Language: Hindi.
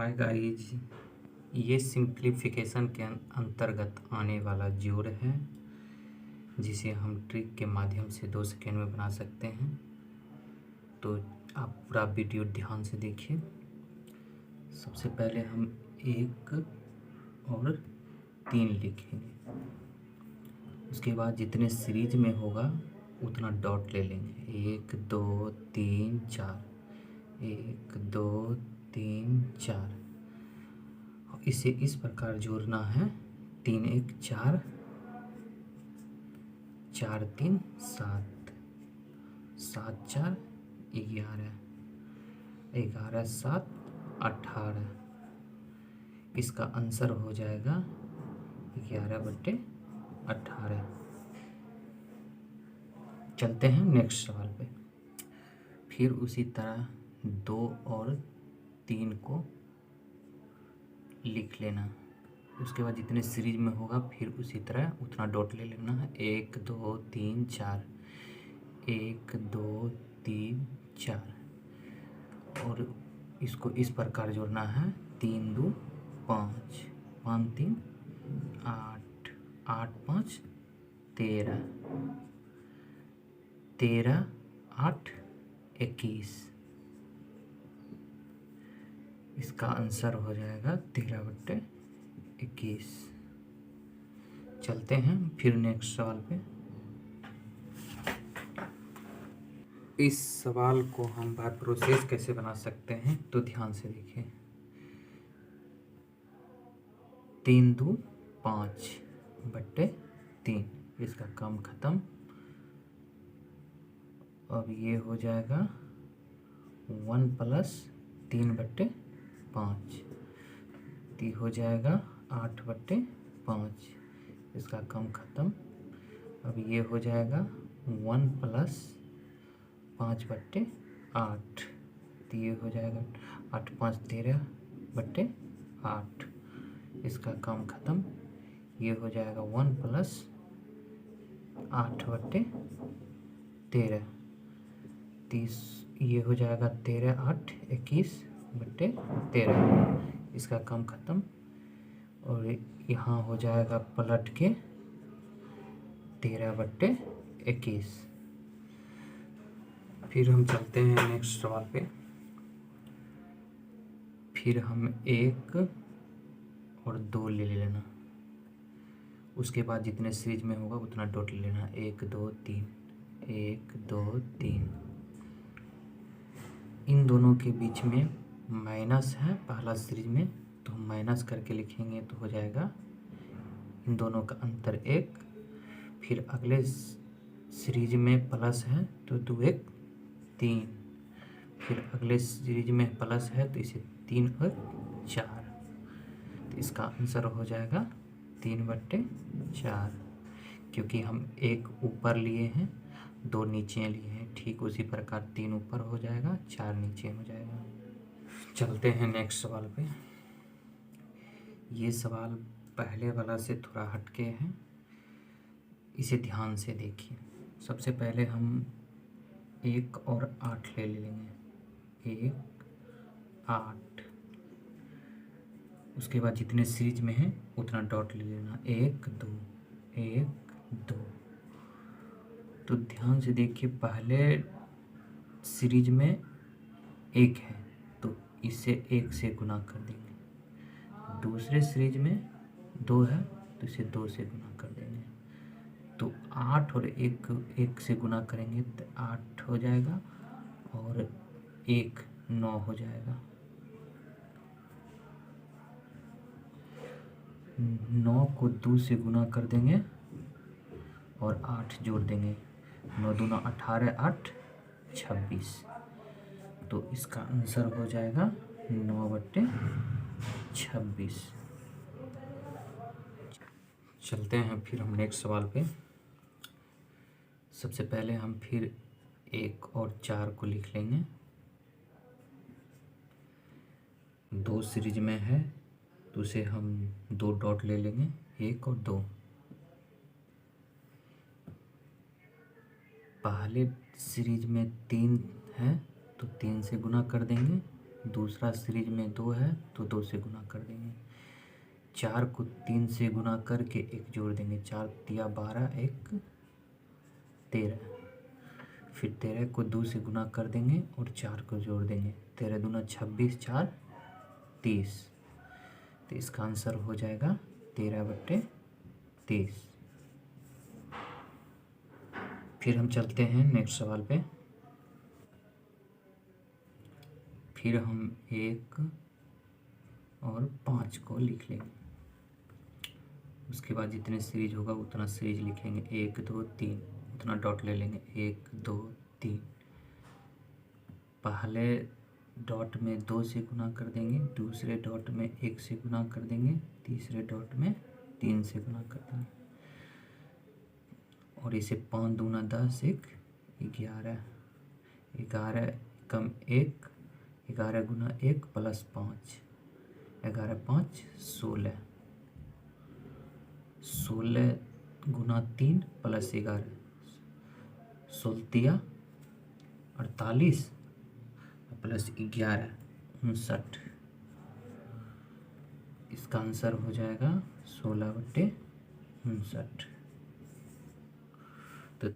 हाय गाइस, ये सिंप्लीफिकेशन के अंतर्गत आने वाला जोड़ है जिसे हम ट्रिक के माध्यम से 2 सेकेंड में बना सकते हैं। तो आप पूरा वीडियो ध्यान से देखिए। सबसे पहले हम 1 और 3 लिखेंगे। उसके बाद जितने सीरीज में होगा उतना डॉट ले लेंगे। 1 2 3 4, 1 2 3 4। इसे इस प्रकार जोड़ना है। 3 1 4, 4 3 7, 7 4 11, 11 7 18। इसका आंसर हो जाएगा 11/18। चलते हैं नेक्स्ट सवाल पे। फिर उसी तरह 2 और 3 को लिख लेना। उसके बाद जितने सीरीज में होगा फिर उसी तरह उतना डॉट ले लेना है। 1 2 3 4, 1 2 3 4। और इसको इस प्रकार जोड़ना है। 3 2 5, 5 3 8, 8 5 13, 13 8 21। इसका आंसर हो जाएगा 13/21। चलते हैं फिर नेक्स्ट सवाल पे। इस सवाल को हम बार प्रोसेस कैसे बना सकते हैं तो ध्यान से देखिए। 3 2 5/3। इसका काम खत्म। अब ये हो जाएगा 1 + 3/5। तो हो जाएगा 8/5। इसका काम खत्म। अब ये हो जाएगा 1 + 5/8। तो ये हो जाएगा 8 5 13/8। इसका काम खत्म। ये हो जाएगा 1 + 8/13। 30। ये हो जाएगा 13 8 21/13। इसका काम खत्म। और यहाँ हो जाएगा पलट के 13/21। फिर हम चलते हैं नेक्स्ट सवाल पे। फिर हम 1 और 2 ले लेना। उसके बाद जितने सीरीज में होगा उतना डॉट ले लेना। 1 2 3, 1 2 3। इन दोनों के बीच में माइनस है पहला सीरीज में, तो हम माइनस करके लिखेंगे तो हो जाएगा इन दोनों का अंतर 1। फिर अगले सीरीज में प्लस है तो 2 1 3। फिर अगले सीरीज में प्लस है तो इसे 3 और 4। तो इसका आंसर हो जाएगा 3/4। क्योंकि हम 1 ऊपर लिए हैं 2 नीचे लिए हैं, ठीक उसी प्रकार 3 ऊपर हो जाएगा 4 नीचे हो जाएगा। चलते हैं नेक्स्ट सवाल पे। ये सवाल पहले वाला से थोड़ा हटके है, इसे ध्यान से देखिए। सबसे पहले हम 1 और 8 ले लेंगे। 1 8। उसके बाद जितने सीरीज में है उतना डॉट ले लेना। 1 2, 1 2। तो ध्यान से देखिए, पहले सीरीज में 1 है तो इसे 1 से गुना कर देंगे। दूसरे सीरीज में 2 है तो इसे 2 से गुना कर देंगे। तो 8 और 1 से गुना करेंगे तो 8 हो जाएगा और 1 9 हो जाएगा। 9 को 2 से गुना कर देंगे और 8 जोड़ देंगे। 9 दूना 18, 8 26। तो इसका आंसर हो जाएगा 9/26। चलते हैं फिर हम नेक्स्ट सवाल पे। सबसे पहले हम फिर 1 और 4 को लिख लेंगे। 2 सीरीज में है तो उसे हम 2 डॉट ले लेंगे। 1 और 2। पहले सीरीज में 3 है तो 3 से गुना कर देंगे दूसरा सीरीज में 2 है तो 2 से गुना कर देंगे। 4 को 3 से गुना करके 1 जोड़ देंगे। 4 तिया 12, 1 13। फिर 13 को 2 से गुना कर देंगे और 4 को जोड़ देंगे। 13 दूना 26, 4 30। तो इसका आंसर हो जाएगा 13/30। फिर हम चलते हैं नेक्स्ट सवाल पे। फिर हम 1 और 5 को लिख लेंगे। उसके बाद जितने सीरीज होगा उतना सीरीज लिखेंगे। 1 2 3 उतना डॉट ले लेंगे। 1 2 3। पहले डॉट में 2 से गुना कर देंगे, दूसरे डॉट में 1 से गुना कर देंगे, तीसरे डॉट में 3 से गुना कर देंगे। और इसे 5 दूना 10, 1 11। 11 कम 1, 11 गुना 1 प्लस 5, 11 5 16। 16 गुना 3 प्लस 11, 16 48 प्लस 11 59। इसका आंसर हो जाएगा 16/59।